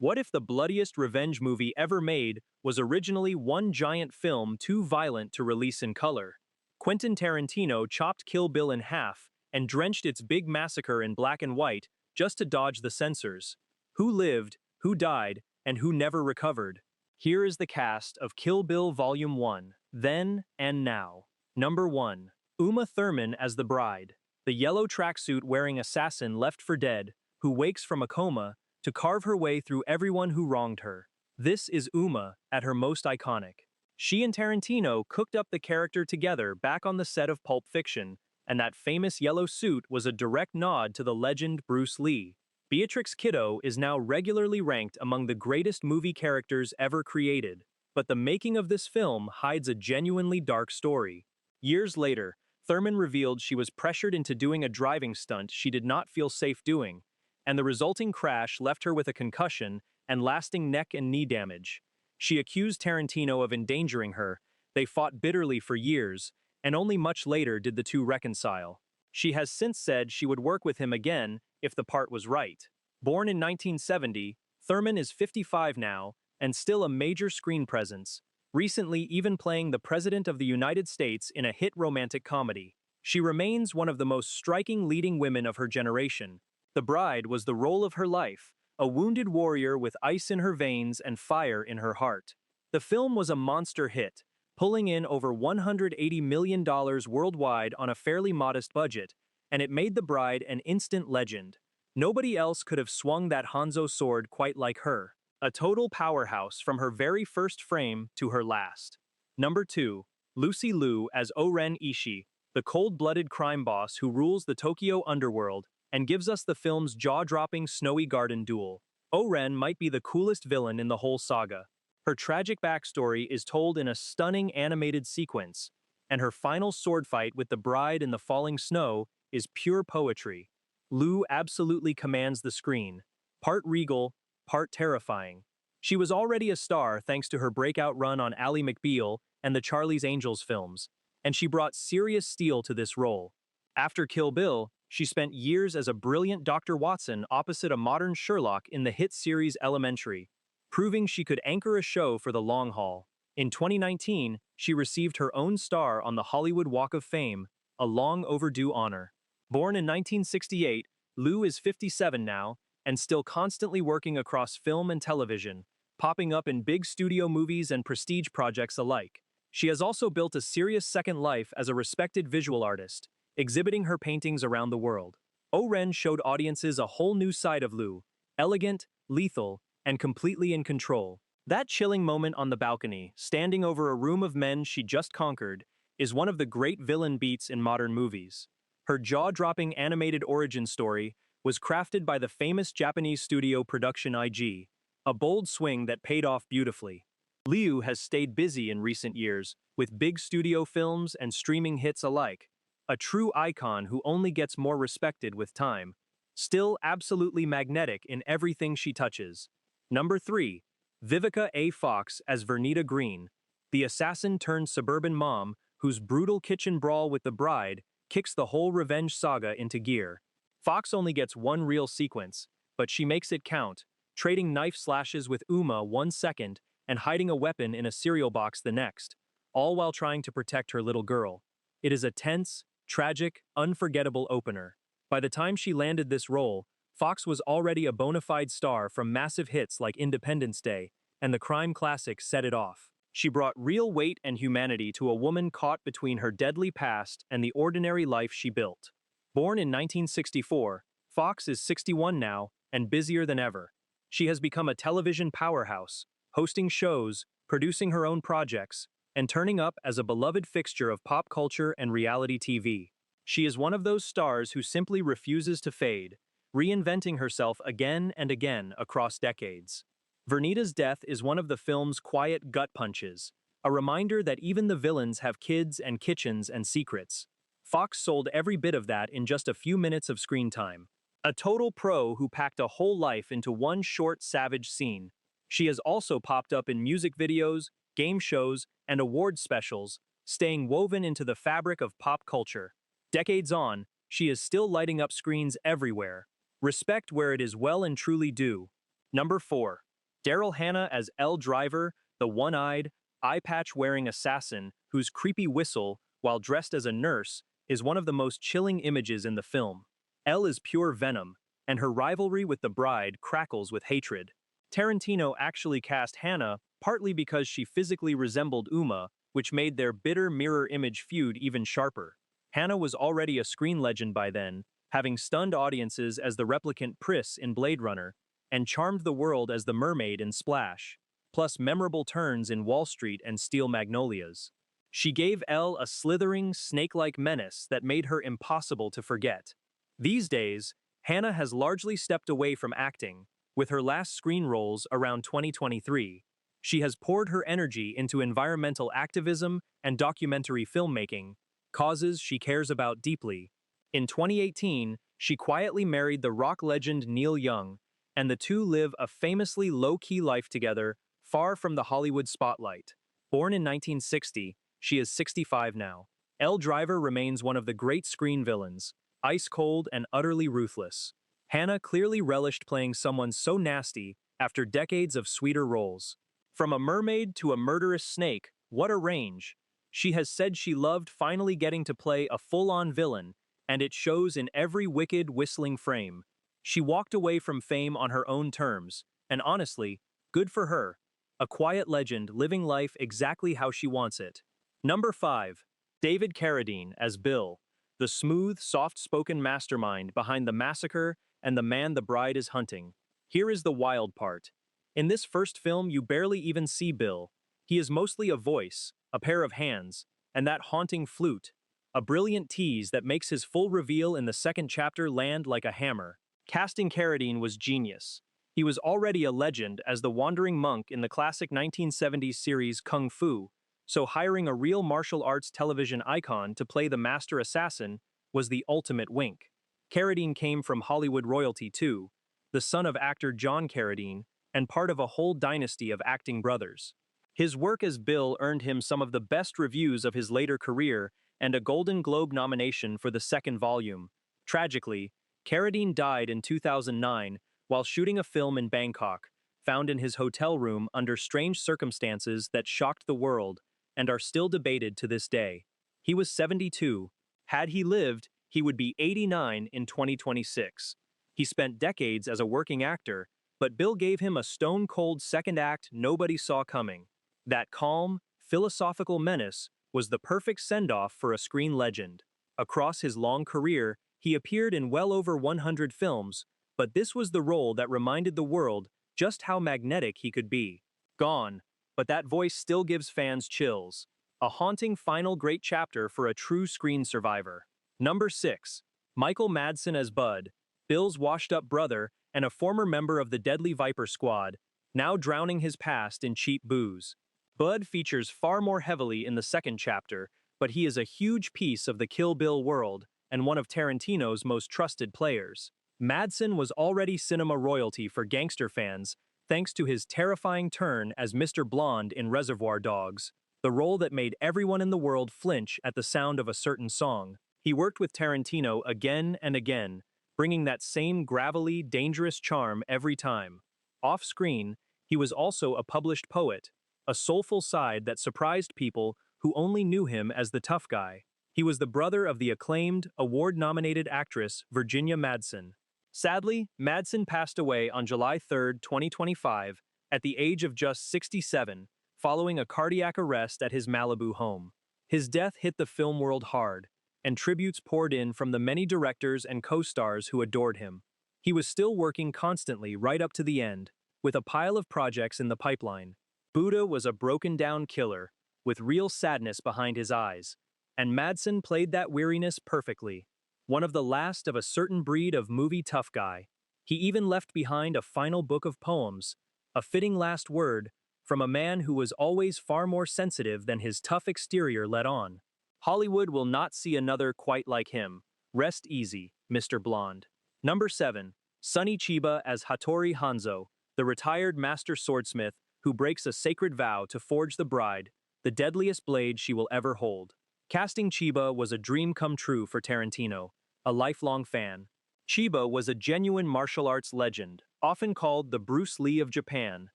What if the bloodiest revenge movie ever made was originally one giant film too violent to release in color? Quentin Tarantino chopped Kill Bill in half and drenched its big massacre in black and white just to dodge the censors. Who lived, who died, and who never recovered? Here is the cast of Kill Bill Volume 1, Then and Now. Number 1. Uma Thurman as the bride, the yellow tracksuit wearing assassin left for dead, who wakes from a coma to carve her way through everyone who wronged her. This is Uma at her most iconic. She and Tarantino cooked up the character together back on the set of Pulp Fiction, and that famous yellow suit was a direct nod to the legend Bruce Lee. Beatrix Kiddo is now regularly ranked among the greatest movie characters ever created, but the making of this film hides a genuinely dark story. Years later, Thurman revealed she was pressured into doing a driving stunt she did not feel safe doing, and the resulting crash left her with a concussion and lasting neck and knee damage. She accused Tarantino of endangering her. They fought bitterly for years, and only much later did the two reconcile. She has since said she would work with him again if the part was right. Born in 1970, Thurman is 55 now and still a major screen presence, recently even playing the President of the United States in a hit romantic comedy. She remains one of the most striking leading women of her generation. The Bride was the role of her life, a wounded warrior with ice in her veins and fire in her heart. The film was a monster hit, pulling in over $180 million worldwide on a fairly modest budget, and it made The Bride an instant legend. Nobody else could have swung that Hanzo sword quite like her. A total powerhouse from her very first frame to her last. Number 2. Lucy Liu as O-Ren Ishii, the cold-blooded crime boss who rules the Tokyo underworld and gives us the film's jaw-dropping Snowy Garden duel. O-Ren might be the coolest villain in the whole saga. Her tragic backstory is told in a stunning animated sequence, and her final sword fight with the bride in the falling snow is pure poetry. Liu absolutely commands the screen, part regal, part terrifying. She was already a star thanks to her breakout run on Ally McBeal and the Charlie's Angels films, and she brought serious steel to this role. After Kill Bill, she spent years as a brilliant Dr. Watson opposite a modern Sherlock in the hit series Elementary, proving she could anchor a show for the long haul. In 2019, she received her own star on the Hollywood Walk of Fame, a long overdue honor. Born in 1968, Liu is 57 now, and still constantly working across film and television, popping up in big studio movies and prestige projects alike. She has also built a serious second life as a respected visual artist, exhibiting her paintings around the world. O-Ren showed audiences a whole new side of Liu, elegant, lethal, and completely in control. That chilling moment on the balcony, standing over a room of men she just conquered, is one of the great villain beats in modern movies. Her jaw-dropping animated origin story was crafted by the famous Japanese studio Production IG, a bold swing that paid off beautifully. Liu has stayed busy in recent years, with big studio films and streaming hits alike. A true icon who only gets more respected with time. Still absolutely magnetic in everything she touches. Number 3. Vivica A. Fox as Vernita Green, the assassin-turned-suburban mom whose brutal kitchen brawl with the bride kicks the whole revenge saga into gear. Fox only gets one real sequence, but she makes it count, trading knife slashes with Uma 1 second and hiding a weapon in a cereal box the next, all while trying to protect her little girl. It is a tense, tragic, unforgettable opener. By the time she landed this role, Fox was already a bona fide star from massive hits like Independence Day, and the crime classic Set It Off. She brought real weight and humanity to a woman caught between her deadly past and the ordinary life she built. Born in 1964, Fox is 61 now and busier than ever. She has become a television powerhouse, hosting shows, producing her own projects, and turning up as a beloved fixture of pop culture and reality TV. She is one of those stars who simply refuses to fade, reinventing herself again and again across decades. Vernita's death is one of the film's quiet gut punches, a reminder that even the villains have kids and kitchens and secrets. Fox sold every bit of that in just a few minutes of screen time. A total pro who packed a whole life into one short, savage scene. She has also popped up in music videos, game shows, and award specials, staying woven into the fabric of pop culture. Decades on, she is still lighting up screens everywhere. Respect where it is well and truly due. Number 4. Daryl Hannah as L. Driver, the one-eyed, eye-patch-wearing assassin whose creepy whistle, while dressed as a nurse, is one of the most chilling images in the film. Elle is pure venom, and her rivalry with the bride crackles with hatred. Tarantino actually cast Hannah partly because she physically resembled Uma, which made their bitter mirror image feud even sharper. Hannah was already a screen legend by then, having stunned audiences as the replicant Pris in Blade Runner, and charmed the world as the mermaid in Splash, plus memorable turns in Wall Street and Steel Magnolias. She gave Elle a slithering, snake-like menace that made her impossible to forget. These days, Hannah has largely stepped away from acting, with her last screen roles around 2023. She has poured her energy into environmental activism and documentary filmmaking, causes she cares about deeply. In 2018, she quietly married the rock legend Neil Young, and the two live a famously low-key life together, far from the Hollywood spotlight. Born in 1960, she is 65 now. Elle Driver remains one of the great screen villains, ice-cold and utterly ruthless. Hannah clearly relished playing someone so nasty after decades of sweeter roles. From a mermaid to a murderous snake, what a range. She has said she loved finally getting to play a full-on villain, and it shows in every wicked, whistling frame. She walked away from fame on her own terms, and honestly, good for her. A quiet legend living life exactly how she wants it. Number 5. David Carradine as Bill, the smooth, soft-spoken mastermind behind the massacre and the man the bride is hunting. Here is the wild part. In this first film, you barely even see Bill. He is mostly a voice, a pair of hands, and that haunting flute, a brilliant tease that makes his full reveal in the second chapter land like a hammer. Casting Carradine was genius. He was already a legend as the wandering monk in the classic 1970s series Kung Fu, so hiring a real martial arts television icon to play the master assassin was the ultimate wink. Carradine came from Hollywood royalty too, the son of actor John Carradine, and part of a whole dynasty of acting brothers. His work as Bill earned him some of the best reviews of his later career and a Golden Globe nomination for the second volume. Tragically, Carradine died in 2009 while shooting a film in Bangkok, found in his hotel room under strange circumstances that shocked the world and are still debated to this day. He was 72. Had he lived, he would be 89 in 2026. He spent decades as a working actor, but Bill gave him a stone-cold second act nobody saw coming. That calm, philosophical menace was the perfect send-off for a screen legend. Across his long career, he appeared in well over 100 films, but this was the role that reminded the world just how magnetic he could be. Gone, but that voice still gives fans chills. A haunting final great chapter for a true screen survivor. Number 6. Michael Madsen as Bud, Bill's washed-up brother and a former member of the Deadly Viper Squad, now drowning his past in cheap booze. Bud features far more heavily in the second chapter, but he is a huge piece of the Kill Bill world and one of Tarantino's most trusted players. Madsen was already cinema royalty for gangster fans thanks to his terrifying turn as Mr. Blonde in Reservoir Dogs, the role that made everyone in the world flinch at the sound of a certain song. He worked with Tarantino again and again, bringing that same gravelly, dangerous charm every time. Off-screen, he was also a published poet, a soulful side that surprised people who only knew him as the tough guy. He was the brother of the acclaimed, award-nominated actress Virginia Madsen. Sadly, Madsen passed away on July 3, 2025, at the age of just 67, following a cardiac arrest at his Malibu home. His death hit the film world hard, and tributes poured in from the many directors and co-stars who adored him. He was still working constantly right up to the end, with a pile of projects in the pipeline. Buddha was a broken-down killer, with real sadness behind his eyes, and Madsen played that weariness perfectly. One of the last of a certain breed of movie tough guy. He even left behind a final book of poems, a fitting last word, from a man who was always far more sensitive than his tough exterior let on. Hollywood will not see another quite like him. Rest easy, Mr. Blonde. Number 7. Sonny Chiba as Hattori Hanzo, the retired master swordsmith who breaks a sacred vow to forge the bride, the deadliest blade she will ever hold. Casting Chiba was a dream come true for Tarantino, a lifelong fan. Chiba was a genuine martial arts legend, often called the Bruce Lee of Japan,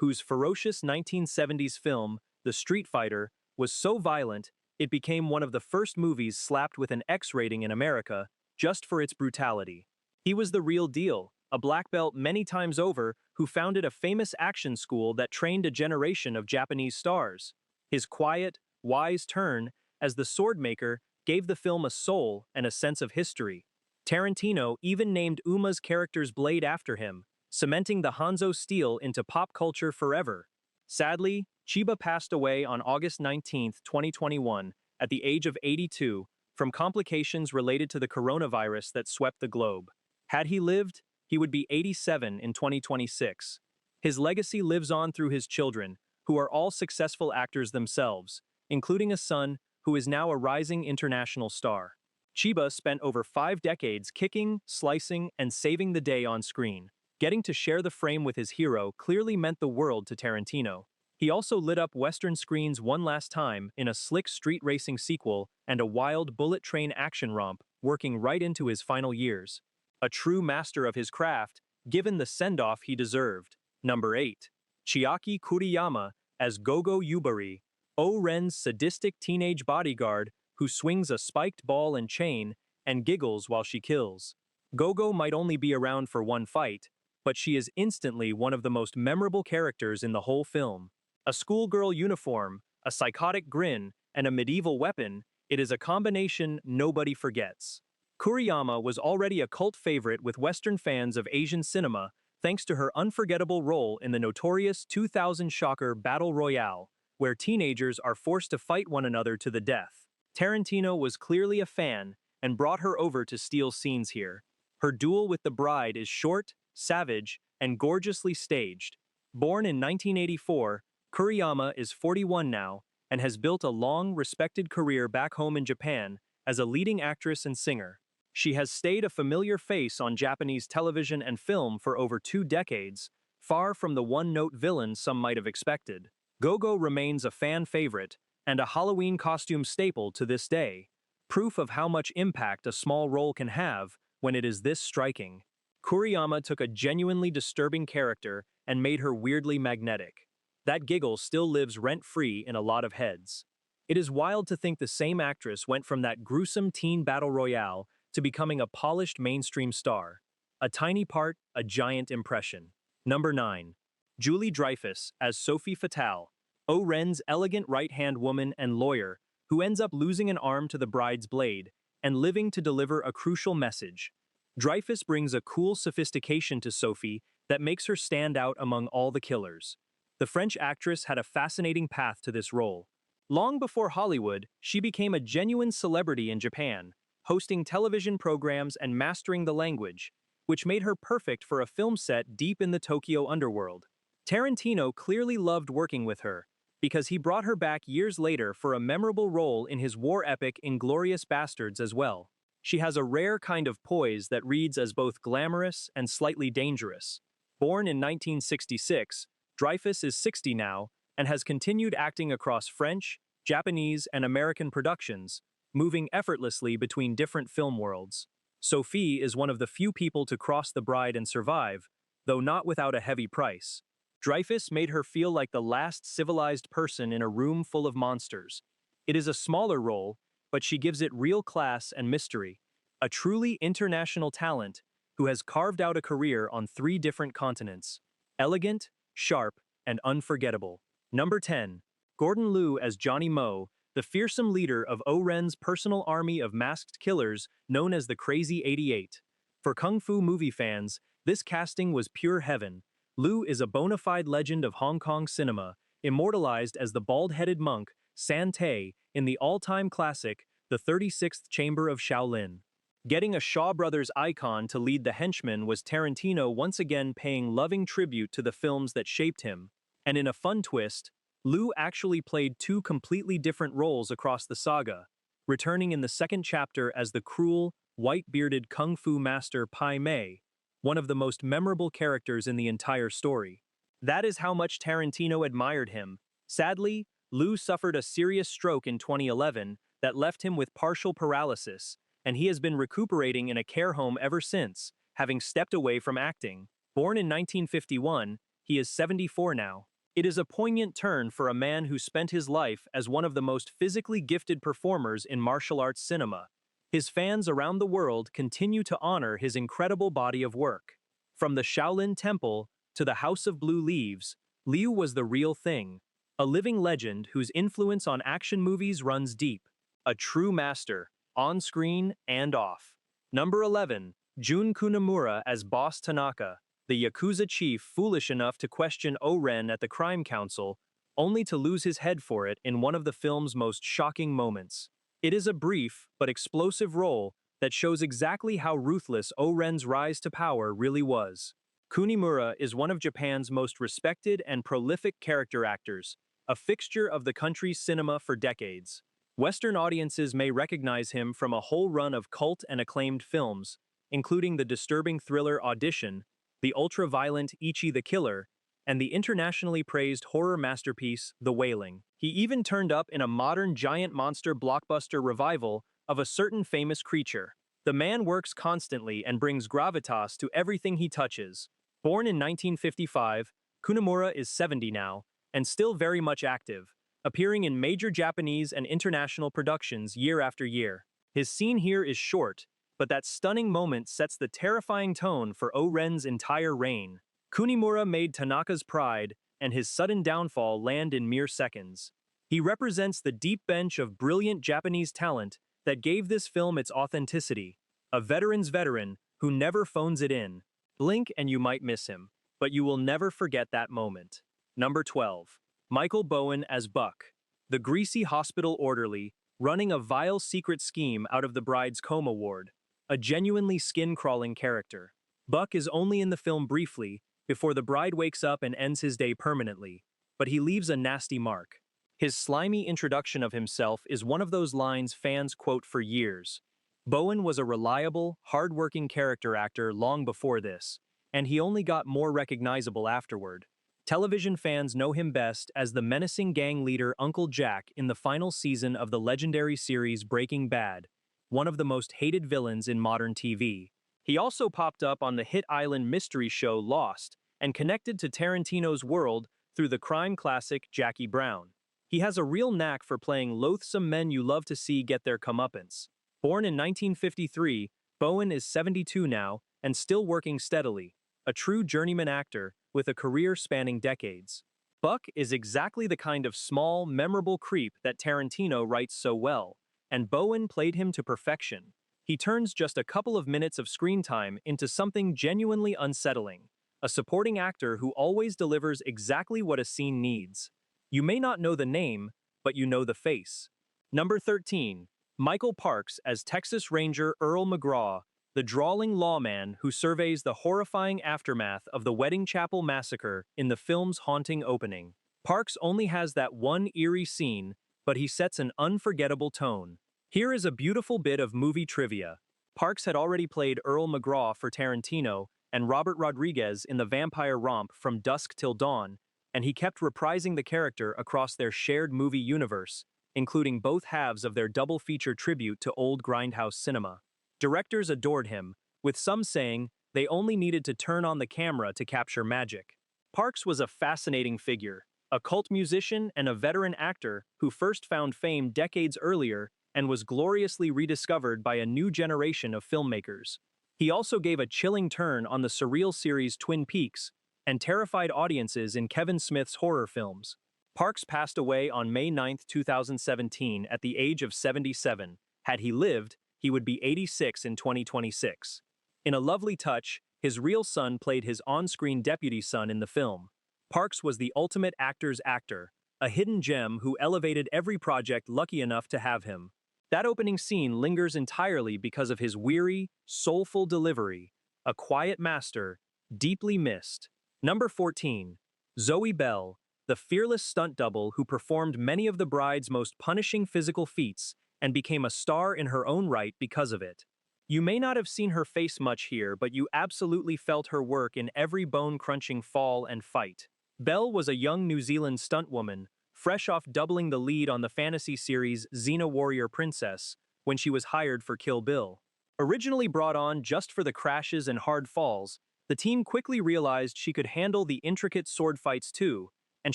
whose ferocious 1970s film, The Street Fighter, was so violent it became one of the first movies slapped with an X rating in America just for its brutality. He was the real deal, a black belt many times over who founded a famous action school that trained a generation of Japanese stars. His quiet, wise turn as the swordmaker gave the film a soul and a sense of history. Tarantino even named Uma's character's blade after him, cementing the Hanzo steel into pop culture forever. Sadly, Chiba passed away on August 19, 2021, at the age of 82, from complications related to the coronavirus that swept the globe. Had he lived, he would be 87 in 2026. His legacy lives on through his children, who are all successful actors themselves, including a son who is now a rising international star. Chiba spent over 5 decades kicking, slicing, and saving the day on screen. Getting to share the frame with his hero clearly meant the world to Tarantino. He also lit up Western screens one last time in a slick street racing sequel and a wild bullet train action romp, working right into his final years. A true master of his craft, given the send-off he deserved. Number 8. Chiaki Kuriyama as Gogo Yubari, O-Ren's sadistic teenage bodyguard who swings a spiked ball and chain and giggles while she kills. Gogo might only be around for one fight, but she is instantly one of the most memorable characters in the whole film. A schoolgirl uniform, a psychotic grin, and a medieval weapon, it is a combination nobody forgets. Kuriyama was already a cult favorite with Western fans of Asian cinema thanks to her unforgettable role in the notorious 2000 shocker Battle Royale, where teenagers are forced to fight one another to the death. Tarantino was clearly a fan and brought her over to steal scenes here. Her duel with the bride is short, savage, and gorgeously staged. Born in 1984, Kuriyama is 41 now and has built a long, respected career back home in Japan as a leading actress and singer. She has stayed a familiar face on Japanese television and film for over 2 decades, far from the one-note villain some might have expected. Gogo remains a fan favorite and a Halloween costume staple to this day, proof of how much impact a small role can have when it is this striking. Kuriyama took a genuinely disturbing character and made her weirdly magnetic. That giggle still lives rent-free in a lot of heads. It is wild to think the same actress went from that gruesome teen battle royale to becoming a polished mainstream star. A tiny part, a giant impression. Number 9. Julie Dreyfus as Sophie Fatale, O-Ren's elegant right-hand woman and lawyer who ends up losing an arm to the bride's blade and living to deliver a crucial message. Dreyfus brings a cool sophistication to Sophie that makes her stand out among all the killers. The French actress had a fascinating path to this role. Long before Hollywood, she became a genuine celebrity in Japan, hosting television programs and mastering the language, which made her perfect for a film set deep in the Tokyo underworld. Tarantino clearly loved working with her, because he brought her back years later for a memorable role in his war epic *Inglourious Basterds* as well. She has a rare kind of poise that reads as both glamorous and slightly dangerous. Born in 1966, Dreyfus is 60 now and has continued acting across French, Japanese, and American productions, moving effortlessly between different film worlds. Sophie is one of the few people to cross the bride and survive, though not without a heavy price. Dreyfus made her feel like the last civilized person in a room full of monsters. It is a smaller role, but she gives it real class and mystery. A truly international talent who has carved out a career on 3 different continents. Elegant, sharp, and unforgettable. Number 10. Gordon Liu as Johnny Mo, the fearsome leader of O-Ren's personal army of masked killers known as the Crazy 88. For Kung Fu movie fans, this casting was pure heaven. Liu is a bona fide legend of Hong Kong cinema, immortalized as the bald-headed monk, San Te, in the all-time classic, The 36th Chamber of Shaolin. Getting a Shaw Brothers icon to lead the henchmen was Tarantino once again paying loving tribute to the films that shaped him. And in a fun twist, Liu actually played 2 completely different roles across the saga, returning in the second chapter as the cruel, white-bearded kung fu master Pai Mei, one of the most memorable characters in the entire story. That is how much Tarantino admired him. Sadly, Liu suffered a serious stroke in 2011 that left him with partial paralysis, and he has been recuperating in a care home ever since, having stepped away from acting. Born in 1951, he is 74 now. It is a poignant turn for a man who spent his life as one of the most physically gifted performers in martial arts cinema. His fans around the world continue to honor his incredible body of work. From the Shaolin Temple to the House of Blue Leaves, Liu was the real thing, a living legend whose influence on action movies runs deep, a true master, on screen and off. Number 11. Jun Kunimura as Boss Tanaka, the Yakuza chief foolish enough to question O-Ren at the crime council, only to lose his head for it in one of the film's most shocking moments. It is a brief but explosive role that shows exactly how ruthless O-Ren's rise to power really was. Kunimura is one of Japan's most respected and prolific character actors, a fixture of the country's cinema for decades. Western audiences may recognize him from a whole run of cult and acclaimed films, including the disturbing thriller Audition, the ultra-violent Ichi the Killer, and the internationally praised horror masterpiece The Wailing. He even turned up in a modern giant monster blockbuster revival of a certain famous creature. The man works constantly and brings gravitas to everything he touches. Born in 1955, Kunimura is 70 now, and still very much active, appearing in major Japanese and international productions year after year. His scene here is short, but that stunning moment sets the terrifying tone for O-Ren's entire reign. Kunimura made Tanaka's pride, and his sudden downfall land in mere seconds. He represents the deep bench of brilliant Japanese talent that gave this film its authenticity, a veteran's veteran who never phones it in. Blink and you might miss him, but you will never forget that moment. Number 12. Michael Bowen as Buck, the greasy hospital orderly, running a vile secret scheme out of the bride's coma ward, a genuinely skin-crawling character. Buck is only in the film briefly, before the bride wakes up and ends his day permanently, but he leaves a nasty mark. His slimy introduction of himself is one of those lines fans quote for years. Bowen was a reliable, hard-working character actor long before this, and he only got more recognizable afterward. Television fans know him best as the menacing gang leader Uncle Jack in the final season of the legendary series Breaking Bad, one of the most hated villains in modern TV. He also popped up on the hit island mystery show Lost and connected to Tarantino's world through the crime classic Jackie Brown. He has a real knack for playing loathsome men you love to see get their comeuppance. Born in 1953, Bowen is 72 now and still working steadily, a true journeyman actor with a career spanning decades. Buck is exactly the kind of small, memorable creep that Tarantino writes so well, and Bowen played him to perfection. He turns just a couple of minutes of screen time into something genuinely unsettling, a supporting actor who always delivers exactly what a scene needs. You may not know the name, but you know the face. Number 13. Michael Parks as Texas Ranger Earl McGraw, the drawling lawman who surveys the horrifying aftermath of the Wedding Chapel massacre in the film's haunting opening. Parks only has that one eerie scene, but he sets an unforgettable tone. Here is a beautiful bit of movie trivia. Parks had already played Earl McGraw for Tarantino and Robert Rodriguez in the vampire romp From Dusk Till Dawn, and he kept reprising the character across their shared movie universe, including both halves of their double-feature tribute to old grindhouse cinema. Directors adored him, with some saying they only needed to turn on the camera to capture magic. Parks was a fascinating figure, a cult musician and a veteran actor who first found fame decades earlier and was gloriously rediscovered by a new generation of filmmakers. He also gave a chilling turn on the surreal series Twin Peaks and terrified audiences in Kevin Smith's horror films. Parks passed away on May 9, 2017 at the age of 77. Had he lived, he would be 86 in 2026. In a lovely touch, his real son played his on-screen deputy son in the film. Parks was the ultimate actor's actor, a hidden gem who elevated every project lucky enough to have him. That opening scene lingers entirely because of his weary, soulful delivery, a quiet master, deeply missed. Number 14. Zoe Bell, the fearless stunt double who performed many of the bride's most punishing physical feats and became a star in her own right because of it. You may not have seen her face much here, but you absolutely felt her work in every bone-crunching fall and fight. Bell was a young New Zealand stuntwoman, fresh off doubling the lead on the fantasy series Xena Warrior Princess when she was hired for Kill Bill. Originally brought on just for the crashes and hard falls, the team quickly realized she could handle the intricate sword fights too, and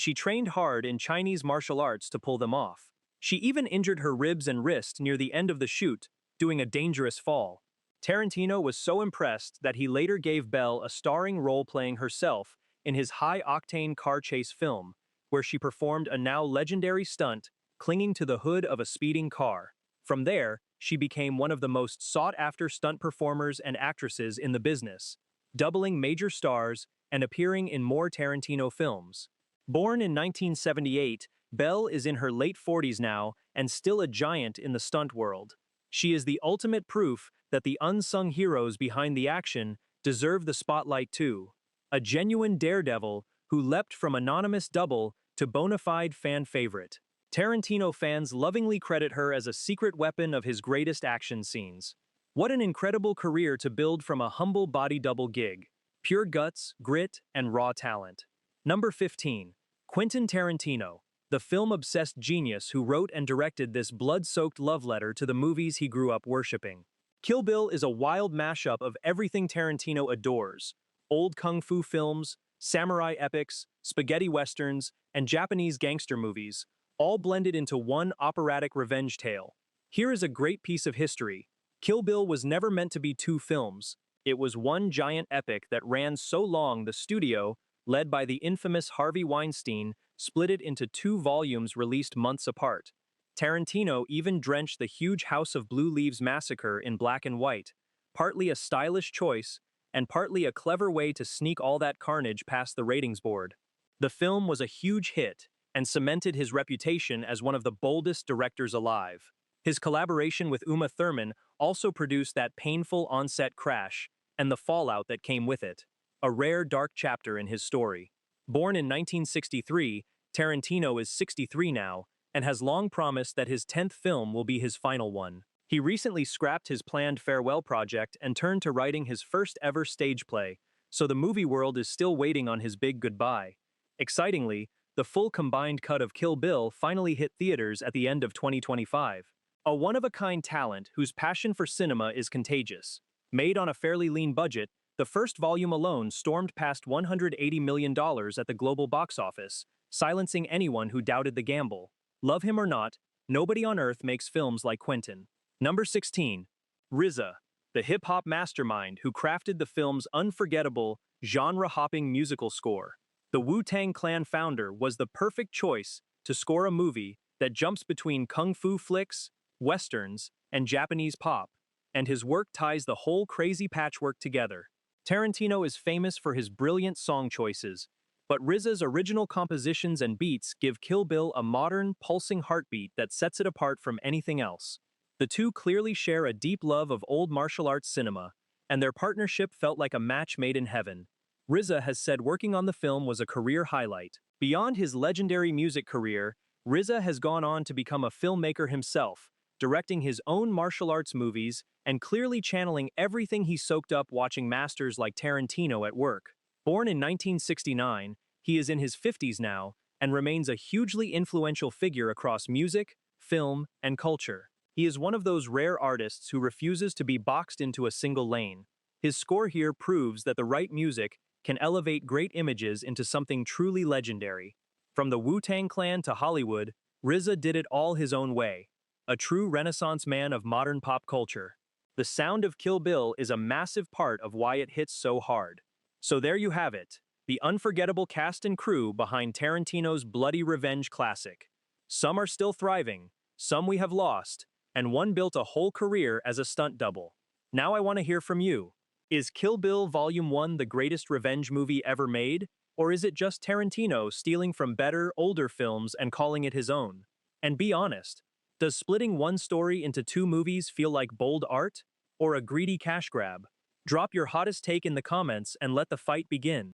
she trained hard in Chinese martial arts to pull them off. She even injured her ribs and wrist near the end of the shoot, doing a dangerous fall. Tarantino was so impressed that he later gave Belle a starring role playing herself in his high-octane car chase film, where she performed a now legendary stunt clinging to the hood of a speeding car. From there, she became one of the most sought-after stunt performers and actresses in the business, doubling major stars and appearing in more Tarantino films. Born in 1978, Belle is in her late 40s now and still a giant in the stunt world. She is the ultimate proof that the unsung heroes behind the action deserve the spotlight too. A genuine daredevil who leapt from anonymous double to bona fide fan favorite. Tarantino fans lovingly credit her as a secret weapon of his greatest action scenes. What an incredible career to build from a humble body double gig. Pure guts, grit, and raw talent. Number 15. Quentin Tarantino, the film-obsessed genius who wrote and directed this blood-soaked love letter to the movies he grew up worshipping. Kill Bill is a wild mashup of everything Tarantino adores: old kung fu films, samurai epics, spaghetti westerns, and Japanese gangster movies, all blended into one operatic revenge tale. Here is a great piece of history. Kill Bill was never meant to be two films. It was one giant epic that ran so long the studio, led by the infamous Harvey Weinstein, split it into 2 volumes released months apart. Tarantino even drenched the huge House of Blue Leaves massacre in black and white, partly a stylish choice, and partly a clever way to sneak all that carnage past the ratings board. The film was a huge hit and cemented his reputation as one of the boldest directors alive. His collaboration with Uma Thurman also produced that painful on-set crash and the fallout that came with it, a rare dark chapter in his story. Born in 1963, Tarantino is 63 now and has long promised that his 10th film will be his final one. He recently scrapped his planned farewell project and turned to writing his first ever stage play, so the movie world is still waiting on his big goodbye. Excitingly, the full combined cut of Kill Bill finally hit theaters at the end of 2025. A one-of-a-kind talent whose passion for cinema is contagious. Made on a fairly lean budget, the first volume alone stormed past $180 million at the global box office, silencing anyone who doubted the gamble. Love him or not, nobody on earth makes films like Quentin. Number 16. RZA, the hip-hop mastermind who crafted the film's unforgettable, genre-hopping musical score. The Wu-Tang Clan founder was the perfect choice to score a movie that jumps between kung fu flicks, westerns, and Japanese pop, and his work ties the whole crazy patchwork together. Tarantino is famous for his brilliant song choices, but RZA's original compositions and beats give Kill Bill a modern, pulsing heartbeat that sets it apart from anything else. The two clearly share a deep love of old martial arts cinema, and their partnership felt like a match made in heaven. RZA has said working on the film was a career highlight. Beyond his legendary music career, RZA has gone on to become a filmmaker himself, directing his own martial arts movies and clearly channeling everything he soaked up watching masters like Tarantino at work. Born in 1969, he is in his 50s now and remains a hugely influential figure across music, film, and culture. He is one of those rare artists who refuses to be boxed into a single lane. His score here proves that the right music can elevate great images into something truly legendary. From the Wu-Tang Clan to Hollywood, RZA did it all his own way. A true renaissance man of modern pop culture. The sound of Kill Bill is a massive part of why it hits so hard. So there you have it, the unforgettable cast and crew behind Tarantino's bloody revenge classic. Some are still thriving, some we have lost, and one built a whole career as a stunt double. Now I want to hear from you. Is Kill Bill Volume 1 the greatest revenge movie ever made? Or is it just Tarantino stealing from better, older films and calling it his own? And be honest, does splitting one story into 2 movies feel like bold art? Or a greedy cash grab? Drop your hottest take in the comments and let the fight begin.